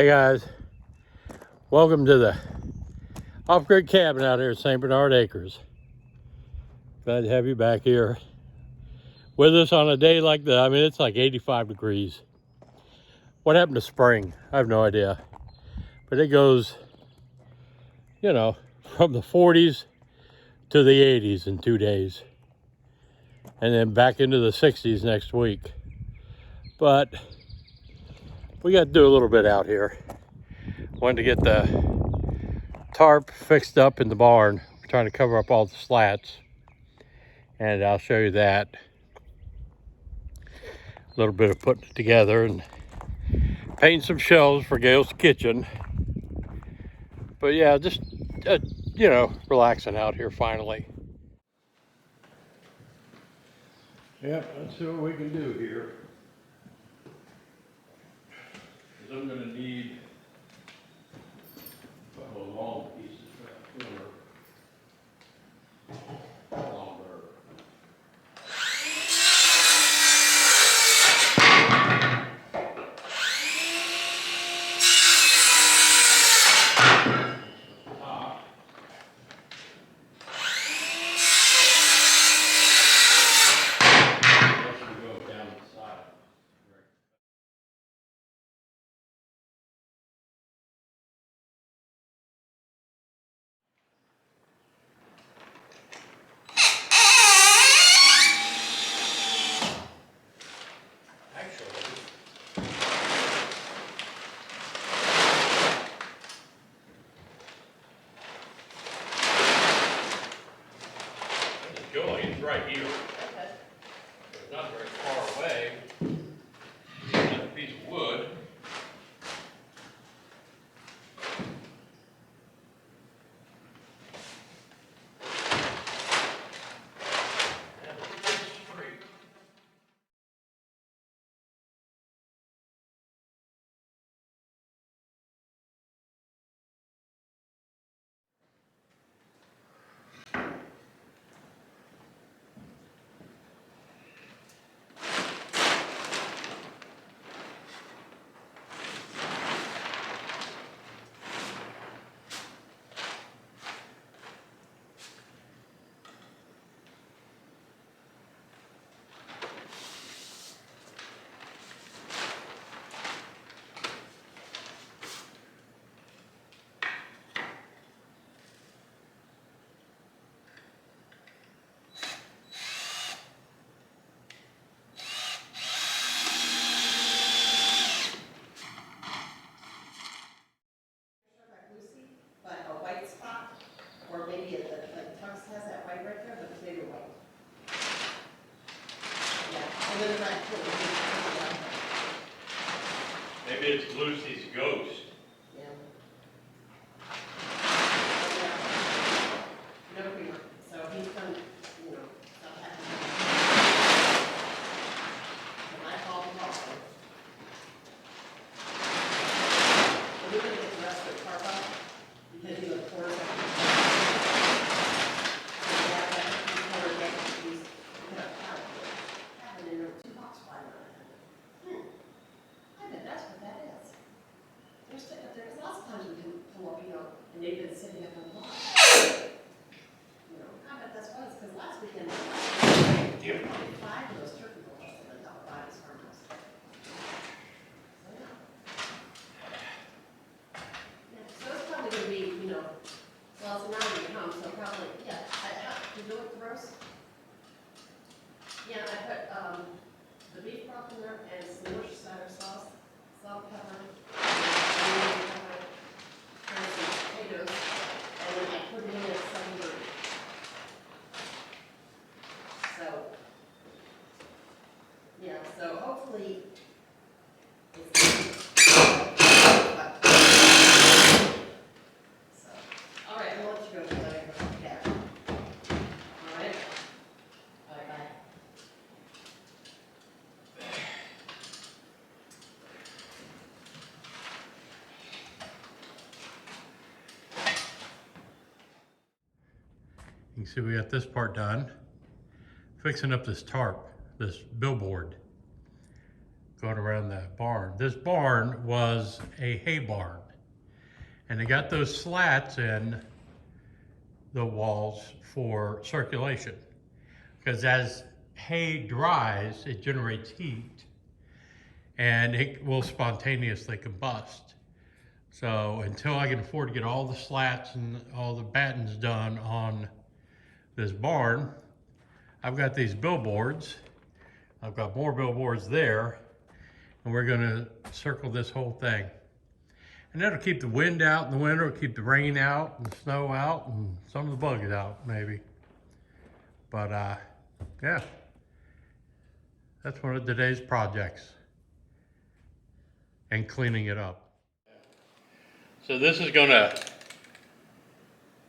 Hey guys, welcome to the off-grid cabin out here at St. Bernard Acres. Glad to have you back here with us on a day like that. I mean, it's like 85 degrees. What happened to spring? I have no idea. But it goes, you know, from the 40s to the 80s in 2 days. And then back into the 60s next week. But we got to do a little bit out here. Wanted to get the tarp fixed up in the barn. We're trying to cover up all the slats. And I'll show you that. A little bit of putting it together and painting some shelves for Gail's kitchen. But yeah, just, you know, relaxing out here finally. Yeah, let's see what we can do here. Because I'm going to need a couple of long pieces for that filler. Longer. It's right here. Okay. It's not very far away. There's a piece of wood. And it's straight. Maybe it's Lucy's ghost. Yeah. No creamer. So he's done, you know, stuff happening. And I called him off. We're going to get the rest of the tarp up because he was pouring it. So we have that before we get these put up out. Happened in there 2 box flying around. I bet that's what that is. There's lots of times we can pull up, you know, and they've been sitting up on the lot. You know, I bet that's what it's because last weekend, there were probably 5 of those turkey balls that went out by his farmhouse. So, yeah. Yeah, so it's probably going to be, you know, well, it's an hour to come, so probably, yeah. You do it with roast? Yeah, I put the beef broth in there and some Worcestershire sauce, salt, pepper, and some potatoes, and then I put it in at 7:30. So, yeah, so hopefully it's so, all right, I'll let you go because I gotta go to bed. All right? Bye-bye. You can see we got this part done. Fixing up this tarp, this billboard. going around that barn. This barn was a hay barn, and they got those slats in the walls for circulation, because as hay dries, it generates heat and it will spontaneously combust. So until I can afford to get all the slats and all the battens done on this barn, I've got these billboards. I've got more billboards there, and we're gonna circle this whole thing. And that'll keep the wind out in the winter, it'll keep the rain out and the snow out and some of the bugs out maybe. But yeah, that's one of today's projects, and cleaning it up. So this is gonna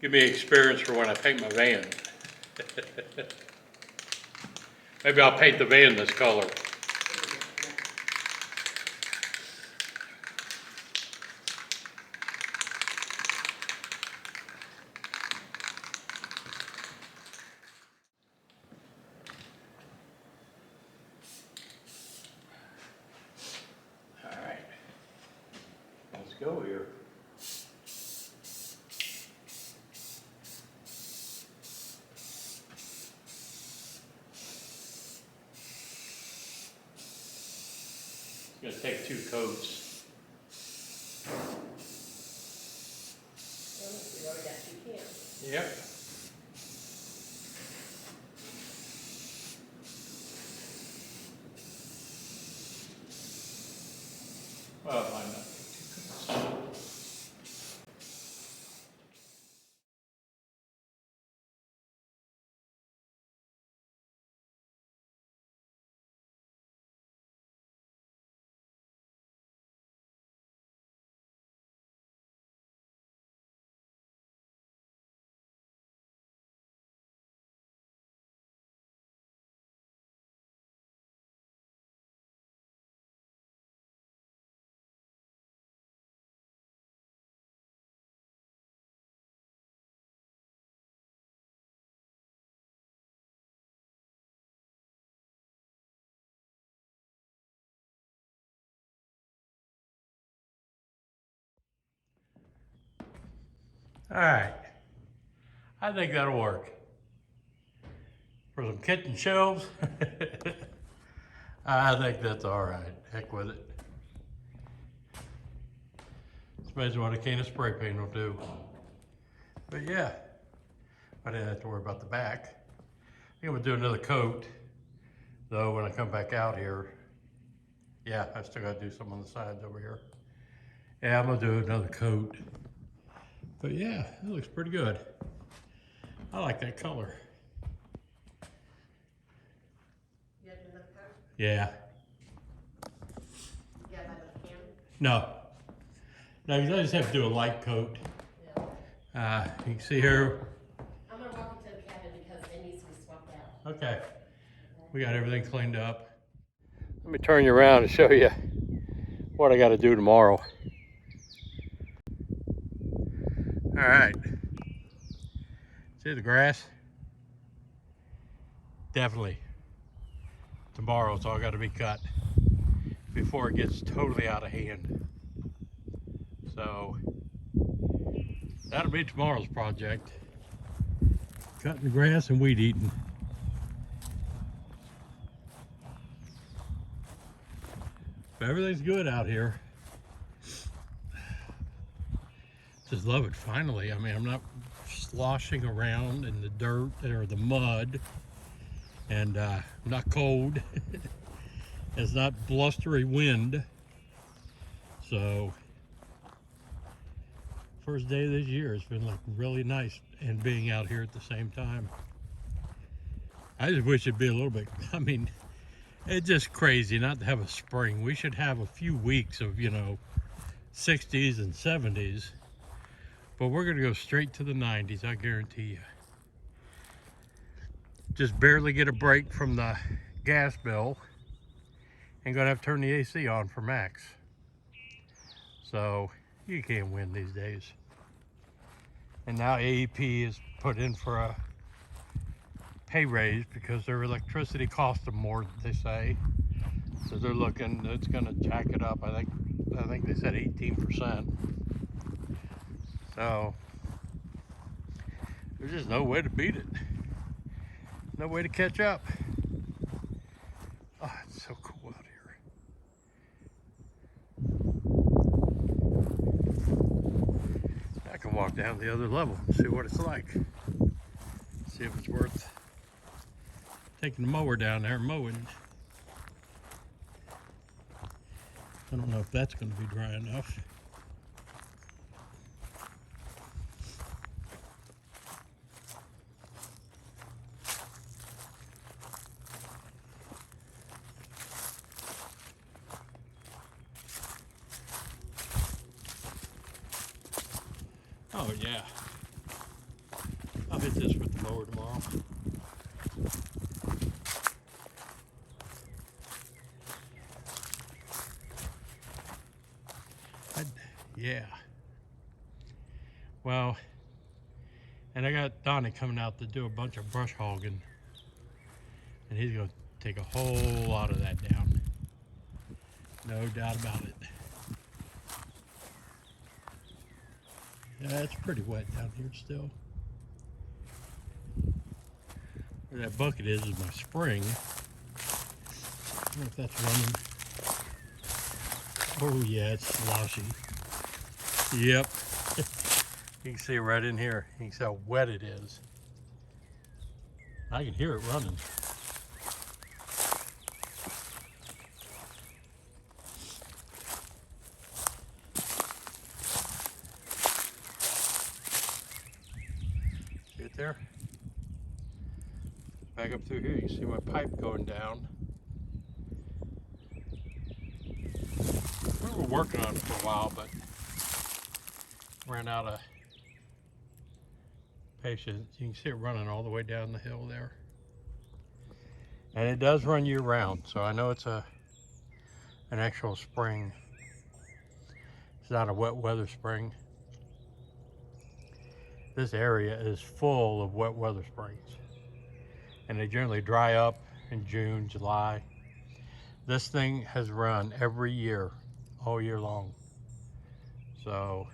give me experience for when I paint my van. Maybe I'll paint the van this color. All right, let's go here. It's gonna take 2 coats. You already got 2 cans. Yep. Well, why not? All right, I think that'll work. For some kitchen shelves, I think that's all right. Heck with it. It's amazing what a can of spray paint will do. But yeah, I didn't have to worry about the back. I think I'm gonna do another coat, though, when I come back out here. Yeah, I still gotta do some on the sides over here. Yeah, I'm gonna do another coat. But yeah, it looks pretty good. I like that color. You have another coat? Yeah. You got another can? No. No, because I just have to do a light coat. Yeah. You can see here. I'm gonna walk into the cabin because it needs to be swapped out. Okay. We got everything cleaned up. Let me turn you around and show you what I got to do tomorrow. All right. See the grass? Definitely. Tomorrow it's all got to be cut before it gets totally out of hand. So that'll be tomorrow's project. Cutting the grass and weed eating. But everything's good out here. Just love it finally. I mean, I'm not sloshing around in the dirt or the mud, and I'm not cold. It's not blustery wind. So first day of this year, it's been like really nice and being out here at the same time. I just wish it'd be a little bit, I mean, it's just crazy not to have a spring. We should have a few weeks of, 60s and 70s. But we're gonna go straight to the 90s, I guarantee you. Just barely get a break from the gas bill and gonna have to turn the AC on for max. So you can't win these days. And now AEP is put in for a pay raise because their electricity costs them more, they say. So they're looking, it's gonna jack it up. I think they said 18%. So there's just no way to beat it. No way to catch up. Oh, it's so cool out here. I can walk down the other level and see what it's like. See if it's worth taking the mower down there and mowing. I don't know if that's going to be dry enough. Oh yeah, I'll hit this with the mower tomorrow. Yeah. Well, and I got Donnie coming out to do a bunch of brush hogging, and he's going to take a whole lot of that down. No doubt about it. Yeah, it's pretty wet down here still. Where that bucket is my spring. I don't know if that's running. Oh yeah, it's sloshy. Yep. You can see it right in here. You can see how wet it is. I can hear it running. See it there? Back up through here, you can see my pipe going down. We were working on it for a while, but ran out of patience. You can see it running all the way down the hill there. And it does run year round, so I know it's an actual spring. It's not a wet weather spring. This area is full of wet weather springs. And they generally dry up in June, July. This thing has run every year, all year long. So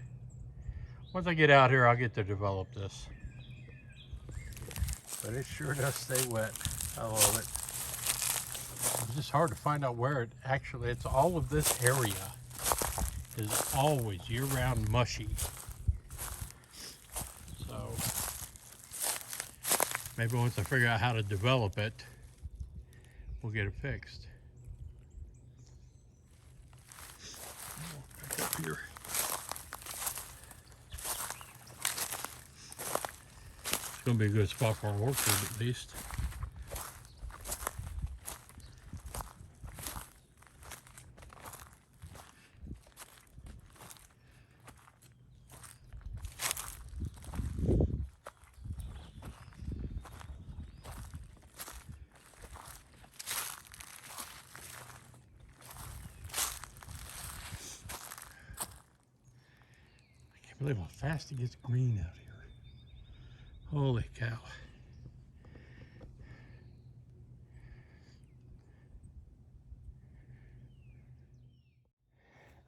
once I get out here, I'll get to develop this. But it sure does stay wet. I love it. It's just hard to find out where it actually, it's all of this area is always year-round mushy. So maybe once I figure out how to develop it, we'll get it fixed. Back up here. It's going to be a good spot for an orchard at least. I can't believe how fast it gets green out here. Holy cow.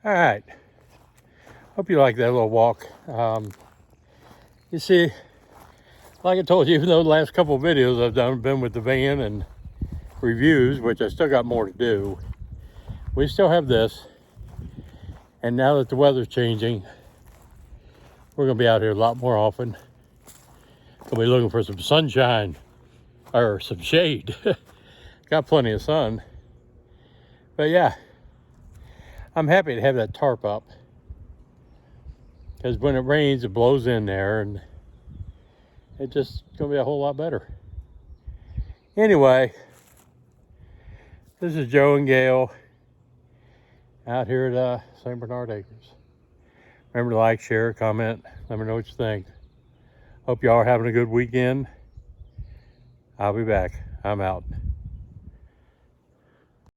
All right. Hope you like that little walk. You see, like I told you, even though the last couple of videos I've done been with the van and reviews, which I still got more to do, we still have this. And now that the weather's changing, we're going to be out here a lot more often. We'll be looking for some sunshine or some shade. Got plenty of sun. But yeah, I'm happy to have that tarp up. Because when it rains, it blows in there and it's just going to be a whole lot better. Anyway, this is Joe and Gail out here at St. Bernard Acres. Remember to like, share, comment. Let me know what you think. Hope y'all are having a good weekend. I'll be back. I'm out.